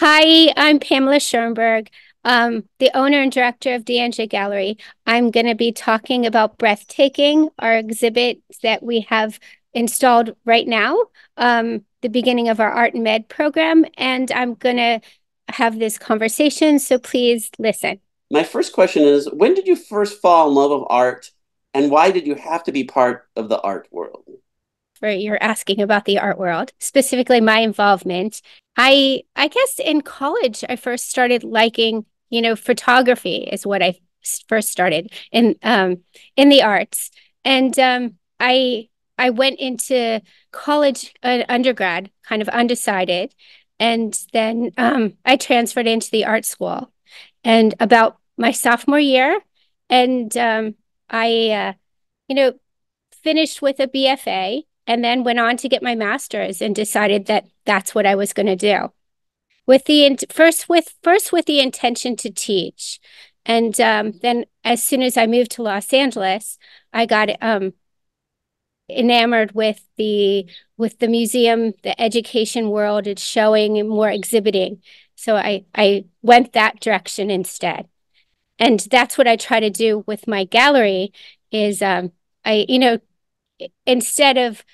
Hi, I'm Pamela Schoenberg, the owner and director of DNJ Gallery. I'm going to be talking about Breathtaking, our exhibit that we have installed right now, the beginning of our Art and Med program. And I'm going to have this conversation, so please listen. My first question is, when did you first fall in love with art, and why did you have to be part of the art world? For you're asking about the art world, specifically my involvement. I guess in college I first started liking, photography is what I first started in the arts. And I went into college undergrad kind of undecided, and then I transferred into the art school. And about my sophomore year, and I you know finished with a BFA and then went on to get my master's and decided that that's what I was going to do. With the first with the intention to teach, and then as soon as I moved to Los Angeles, I got enamored with the museum, the education world, it's showing and more exhibiting. So I went that direction instead, and that's what I try to do with my gallery. Is I instead of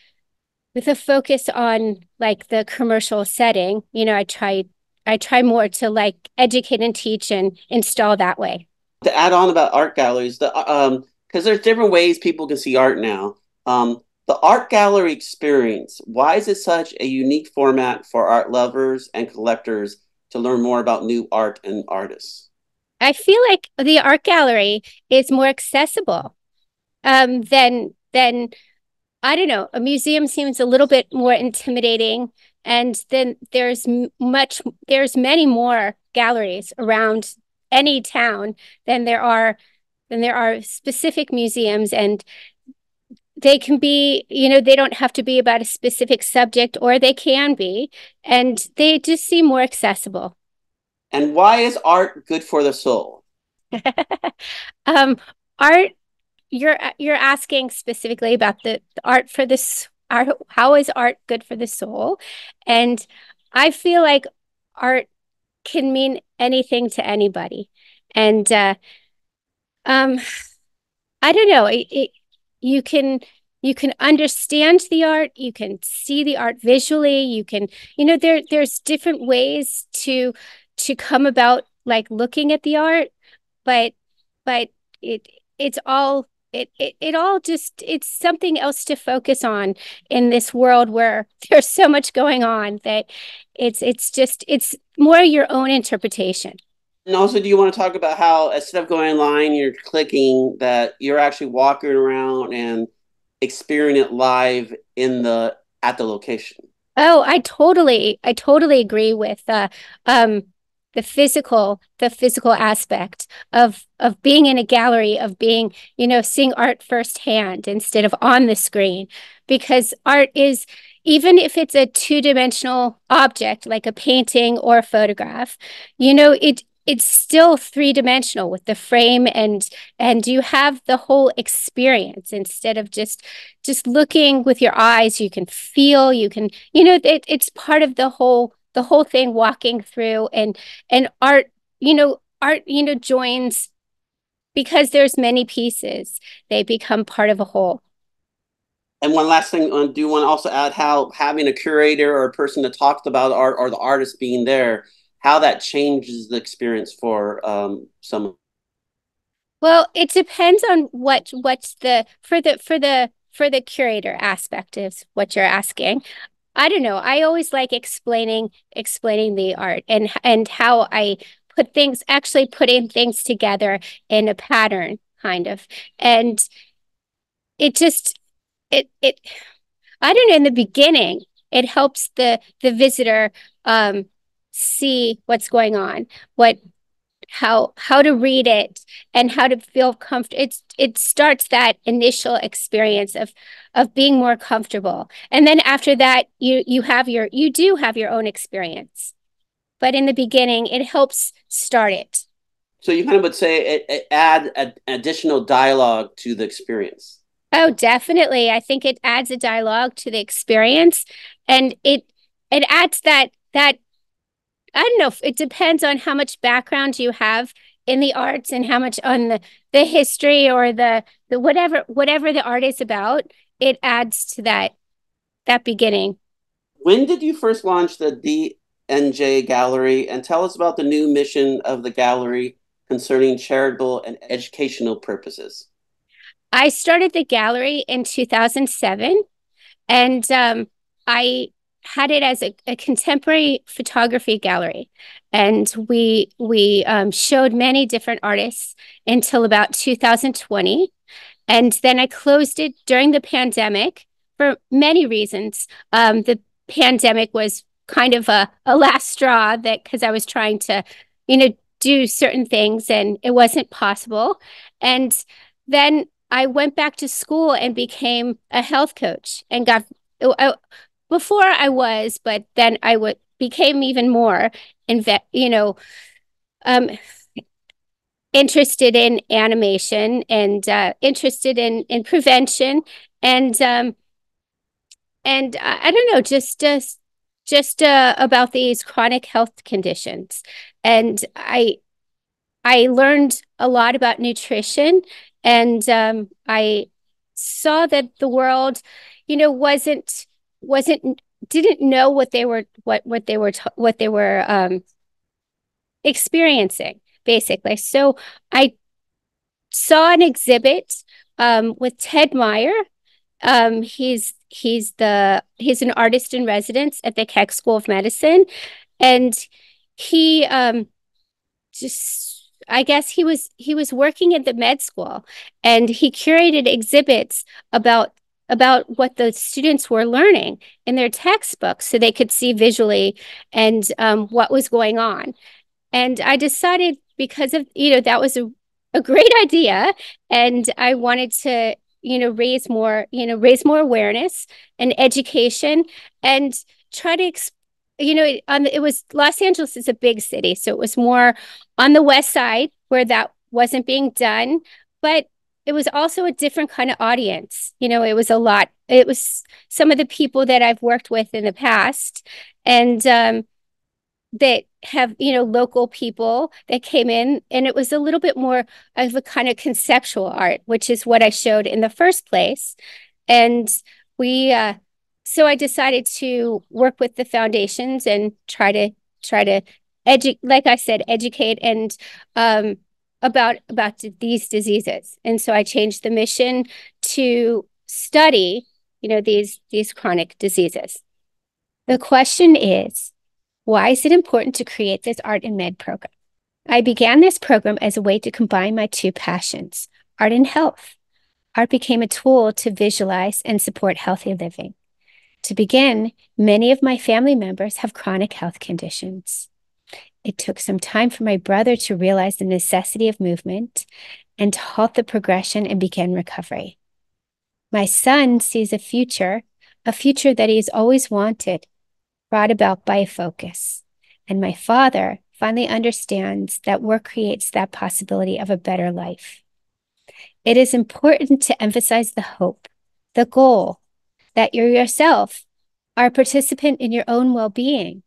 with a focus on like the commercial setting, I try more to like educate and teach and install that way. To add on about art galleries, because there's different ways people can see art now. The art gallery experience, why is it such a unique format for art lovers and collectors to learn more about new art and artists? I feel like the art gallery is more accessible than I don't know. A museum seems a little bit more intimidating, and then there's many more galleries around any town than there are specific museums, and they can be, they don't have to be about a specific subject, or they can be, and they just seem more accessible. And why is art good for the soul? um, art, you're asking specifically about the art for this art. How is art good for the soul? And I feel like art can mean anything to anybody. And um, I don't know. You can you can understand the art. You can see the art visually. You can, there's different ways to come about like looking at the art, but but it it's all it all just it's something else to focus on in this world where there's so much going on that it's more your own interpretation. And also, do you want to talk about how instead of going online, you're clicking that you're actually walking around and experiencing it live in the at the location? Oh, I totally agree with um the physical aspect of being in a gallery, of being, seeing art firsthand instead of on the screen. Because art is, even if it's a two-dimensional object like a painting or a photograph, it's still three-dimensional with the frame, and you have the whole experience instead of just looking with your eyes. You can feel, it's part of the whole thing, walking through. And art joins, because there's many pieces, they become part of a whole. And one last thing, do you want to also add how having a curator or a person that talks about art or the artist being there, how that changes the experience for some? Well, it depends on what's the for the curator aspect is what you're asking. I don't know. I always like explaining the art, and how I actually putting things together in a pattern kind of. And it just it I don't know, in the beginning it helps the visitor see what's going on, what how to read it, and how to feel comfortable. It starts that initial experience of being more comfortable, and then after that you do have your own experience, but in the beginning it helps start it. So you kind of would say it add additional dialogue to the experience. Oh, definitely. I think it adds a dialogue to the experience, and it adds that I don't know. It depends on how much background you have in the arts and how much on the history or the whatever the art is about. It adds to that beginning. When did you first launch the DNJ Gallery, and tell us about the new mission of the gallery concerning charitable and educational purposes? I started the gallery in 2007, and I had it as a contemporary photography gallery, and we showed many different artists until about 2020, and then I closed it during the pandemic for many reasons. The pandemic was kind of a last straw that because I was trying to, do certain things and it wasn't possible. And then I went back to school and became a health coach and I, before I was, but then I would became even more inve um, interested in animation and interested in prevention and I don't know, just about these chronic health conditions. And I learned a lot about nutrition, and I saw that the world, wasn't didn't know what they were experiencing basically. So I saw an exhibit with Ted Meyer. He's an artist in residence at the Keck School of Medicine, and he just I guess he was working at the med school, and he curated exhibits about what the students were learning in their textbooks so they could see visually and what was going on. And I decided because of, that was a great idea. And I wanted to, raise more awareness and education and try to, it was Los Angeles is a big city. So it was more on the west side where that wasn't being done. But it was also a different kind of audience. It was some of the people that I've worked with in the past. And that have local people that came in, and it was a little bit more of a kind of conceptual art, which is what I showed in the first place. And we so I decided to work with the foundations and try to like I said, educate and about these diseases. And so I changed the mission to study these chronic diseases. The question is, why is it important to create this art and med program? I began this program as a way to combine my two passions, art and health. Art became a tool to visualize and support healthy living. To begin, many of my family members have chronic health conditions. It took some time for my brother to realize the necessity of movement and to halt the progression and begin recovery. My son sees a future that he's always wanted, brought about by a focus. And my father finally understands that work creates that possibility of a better life. It is important to emphasize the hope, the goal, that you yourself are a participant in your own well-being.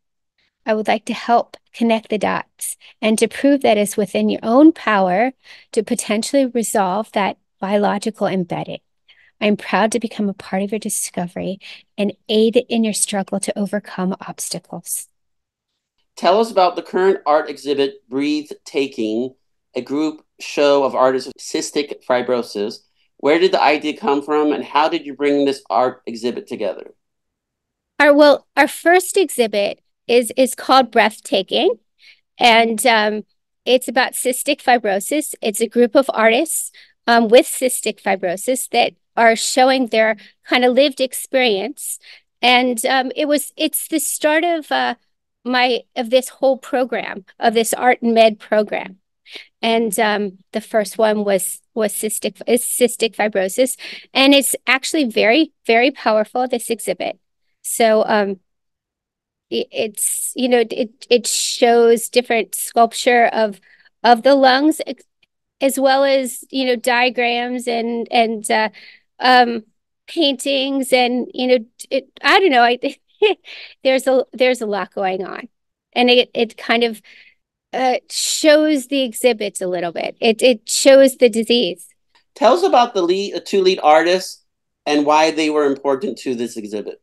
I would like to help connect the dots and to prove that it's within your own power to potentially resolve that biological embedding. I'm proud to become a part of your discovery and aid in your struggle to overcome obstacles. Tell us about the current art exhibit, Breathe Taking, a group show of artists with cystic fibrosis. Where did the idea come from, and how did you bring this art exhibit together? Our first exhibit is called Breathtaking, and it's about cystic fibrosis. It's a group of artists with cystic fibrosis that are showing their kind of lived experience, and it's the start of this whole program, of this art and med program. And the first one was cystic fibrosis, and it's actually very, very powerful, this exhibit. So it shows different sculpture of the lungs, as well as diagrams and paintings, and I don't know, there's a lot going on. and it kind of shows the exhibits a little bit. It shows the disease. Tell us about the two lead artists and why they were important to this exhibit.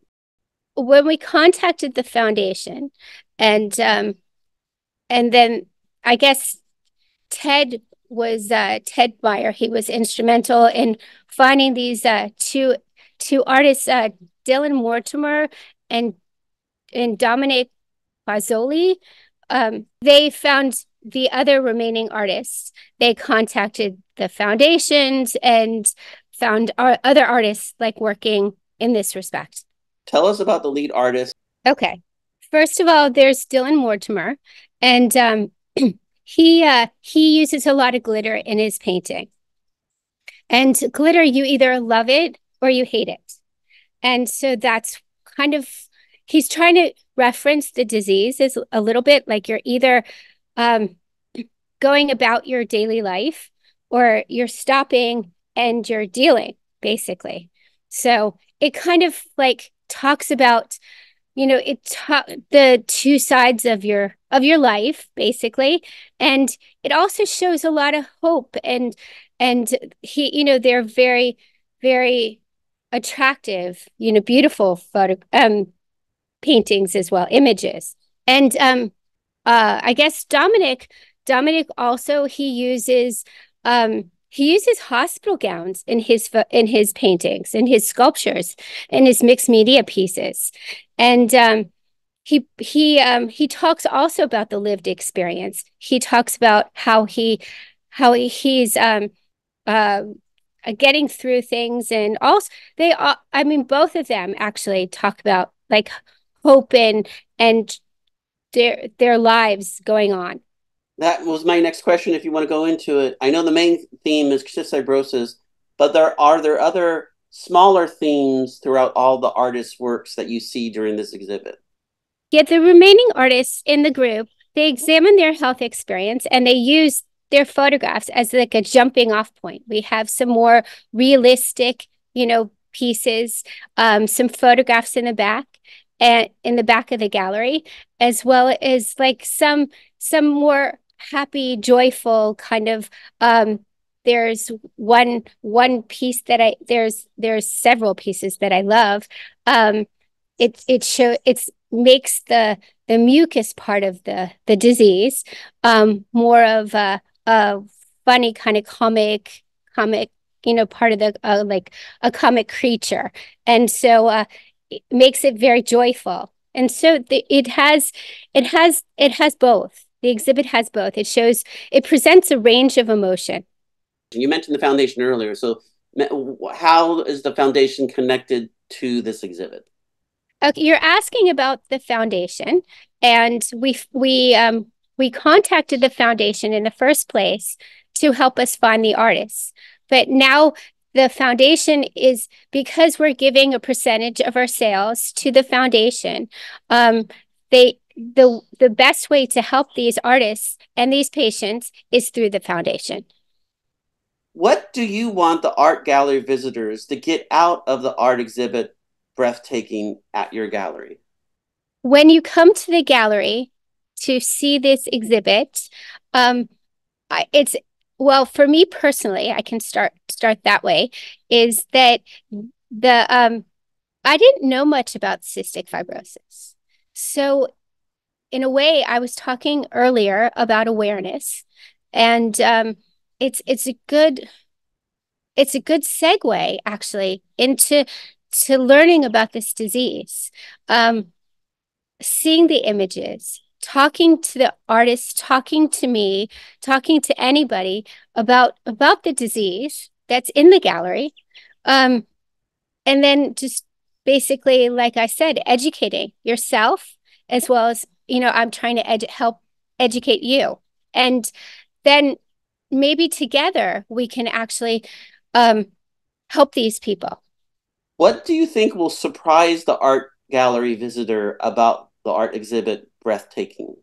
When we contacted the foundation, and and then I guess Ted was Ted Meyer. He was instrumental in finding these two artists, Dylan Mortimer and Dominic Fazzoli. They found the other remaining artists. They contacted the foundations and found our other artists like working in this respect. Tell us about the lead artist. Okay. First of all, there's Dylan Mortimer, and he uses a lot of glitter in his painting. And glitter, you either love it or you hate it. And so that's kind of he's trying to reference the disease as a little bit like you're either um, going about your daily life or you're stopping and you're dealing, basically. So it kind of like talks about the two sides of your life basically, and it also shows a lot of hope, and they're very very attractive, beautiful photo paintings as well, images. And I guess Dominic also he uses hospital gowns in his paintings, in his sculptures, in his mixed media pieces. And he talks also about the lived experience. He talks about he's uh, getting through things, and also I mean, both of them actually talk about like hope and their lives going on. That was my next question. If you want to go into it, I know the main theme is cystic fibrosis, but there other smaller themes throughout all the artists' works that you see during this exhibit? Yet the remaining artists in the group, they examine their health experience and they use their photographs as like a jumping off point. We have some more realistic, pieces, some photographs in the back and in the back of the gallery, as well as like some more happy, joyful kind of there's one piece that there's several pieces that I love. It makes the mucus part of the disease more of a funny kind of comic part of the like a comic creature, and so it makes it very joyful. And so it has both. The exhibit has both. It presents a range of emotion. You mentioned the foundation earlier. So, how is the foundation connected to this exhibit? Okay, you're asking about the foundation, and we contacted the foundation in the first place to help us find the artists. But now the foundation is, because we're giving a percentage of our sales to the foundation. The best way to help these artists and these patients is through the foundation. What do you want the art gallery visitors to get out of the art exhibit breathtaking at your gallery? When you come to the gallery to see this exhibit, it's well, for me personally, I can start that way, is that the I didn't know much about cystic fibrosis. So in a way, I was talking earlier about awareness, and it's a good segue actually into to learning about this disease. Seeing the images, talking to the artists, talking to me, talking to anybody about the disease that's in the gallery, um, and then just basically, like I said, educating yourself as well as I'm trying to help educate you, and then maybe together we can actually um, help these people. What do you think will surprise the art gallery visitor about the art exhibit breathtaking?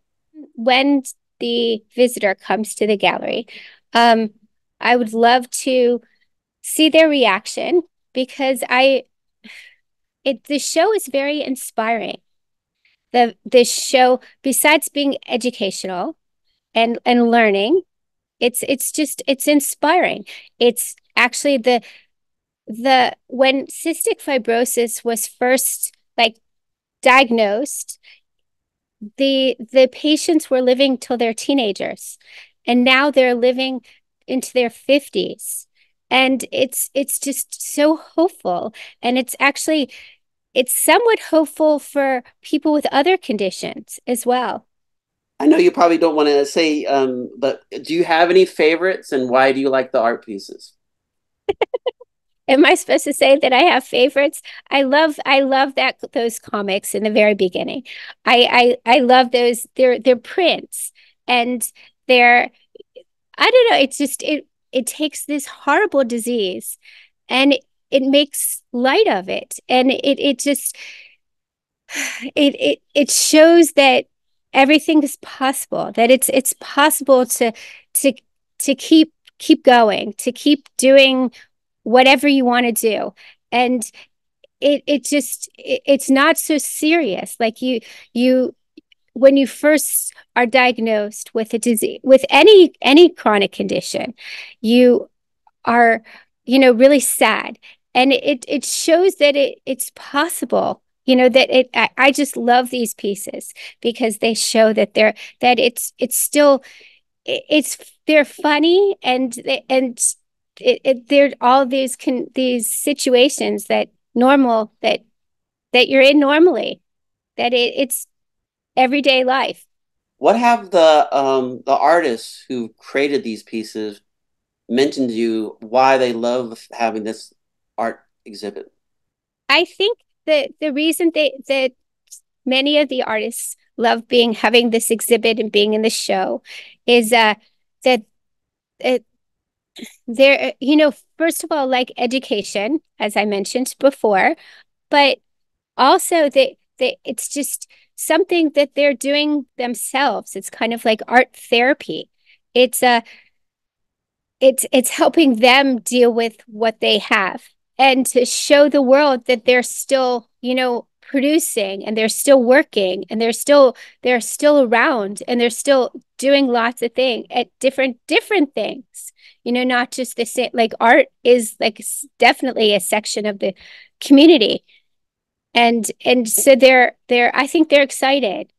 When the visitor comes to the gallery, um, I would love to see their reaction, because the show is very inspiring. the show, besides being educational and learning, it's inspiring. It's actually the when cystic fibrosis was first like diagnosed, the patients were living till they're teenagers, and now they're living into their 50s. And it's just so hopeful. And it's somewhat hopeful for people with other conditions as well. I know you probably don't want to say, but do you have any favorites, and why do you like the art pieces? Am I supposed to say that I have favorites? I love that those comics in the very beginning. I love those. They're prints, and they're, I don't know, it's just it takes this horrible disease, and it makes light of it, and it just it shows that everything is possible, that it's possible to to keep going, to keep doing whatever you want to do. And it's not so serious. Like you when you first are diagnosed with a disease, with any chronic condition, you are, really sad. And it shows that it's possible. That I just love these pieces because they show that it's still, it's they're funny, and they're all these situations that normal that you're in normally, that it's everyday life. What have the artists who created these pieces mentioned to you why they love having this art exhibit? I think that the reason that many of the artists love being having this exhibit and being in the show is that it, they're, first of all, like education, as I mentioned before, but also it's just something that they're doing themselves. It's kind of like art therapy. It's helping them deal with what they have, and to show the world that they're still, producing, and they're still working, and they're still around, and they're still doing lots of things at different things, not just the same. Like art is like definitely a section of the community. And so they're I think they're excited.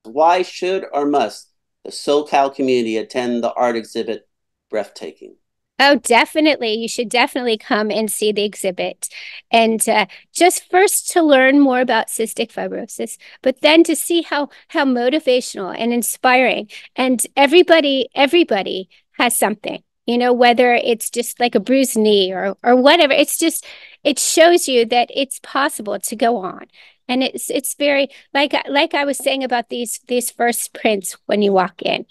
Why should or must the SoCal community attend the art exhibit Breathtaking? Oh, definitely. You should definitely come and see the exhibit. And just first to learn more about cystic fibrosis, but then to see how motivational and inspiring. And everybody has something, whether it's just like a bruised knee or whatever. It shows you that it's possible to go on. And it's very, like I was saying about these first prints when you walk in.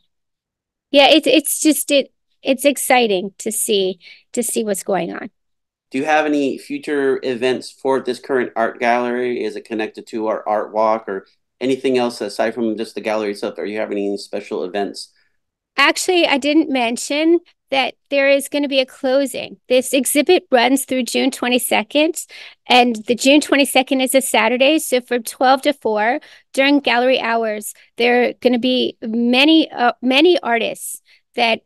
Yeah, it's exciting to see what's going on. Do you have any future events for this current art gallery? Is it connected to our art walk or anything else aside from just the gallery itself? Are you having any special events? Actually, I didn't mention that there is going to be a closing. This exhibit runs through June 22nd, and the June 22nd is a Saturday. So from 12 to 4 during gallery hours, there are going to be many artists that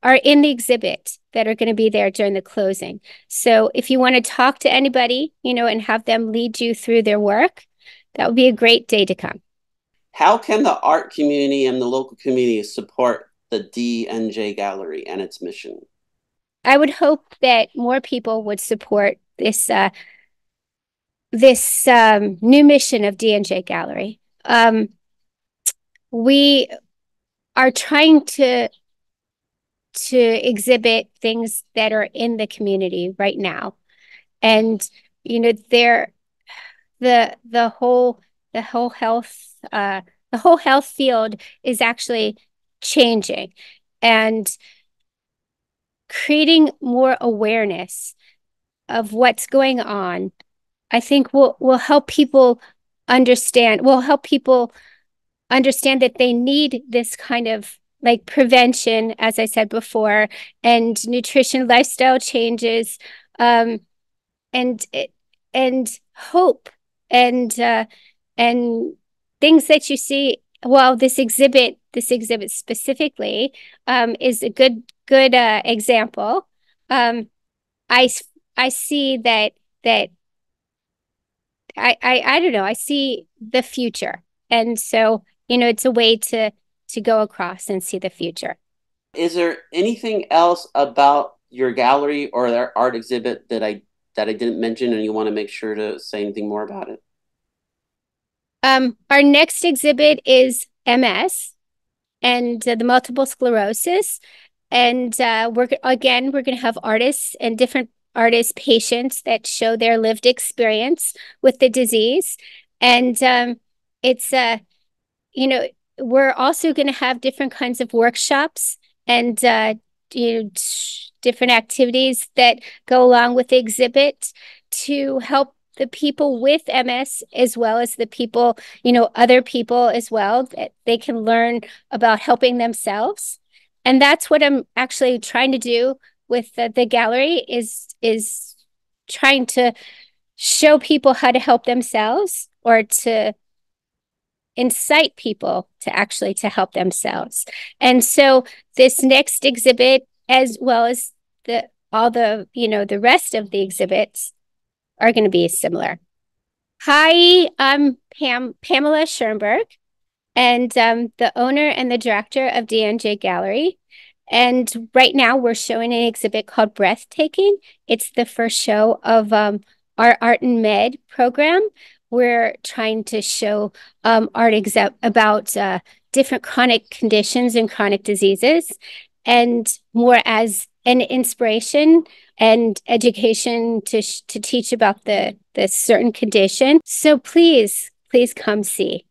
are in the exhibit that are going to be there during the closing. So if you want to talk to anybody, and have them lead you through their work, that would be a great day to come. How can the art community and the local community support the D&J Gallery and its mission? I would hope that more people would support this new mission of D&J Gallery. We are trying to exhibit things that are in the community right now, and they're the whole health the whole health field is actually changing, and creating more awareness of what's going on. I think will help people understand that they need this kind of like prevention, as I said before, and nutrition, lifestyle changes, um, and and hope, and things that you see, well, this exhibit specifically, is a good example. Um, I I see that I don't know, I see the future. And so, it's a way to go across and see the future. Is there anything else about your gallery or their art exhibit that I didn't mention and you want to make sure to say anything more about it? Our next exhibit is MS and the multiple sclerosis. And we're going to have artists and different artists, patients that show their lived experience with the disease. And it's you know, we're also going to have different kinds of workshops and different activities that go along with the exhibit to help the people with MS as well as the people, other people as well, that they can learn about helping themselves. And that's what I'm actually trying to do with the gallery is trying to show people how to help themselves or to incite people to actually to help themselves. And so this next exhibit, as well as the all the rest of the exhibits are going to be similar. Hi, I'm Pamela Schoenberg, and the owner and the director of D&J Gallery. And right now we're showing an exhibit called Breathtaking. It's the first show of our Art and Med program. We're trying to show art about different chronic conditions and chronic diseases, and more as an inspiration and education to teach about the certain condition. So please come see.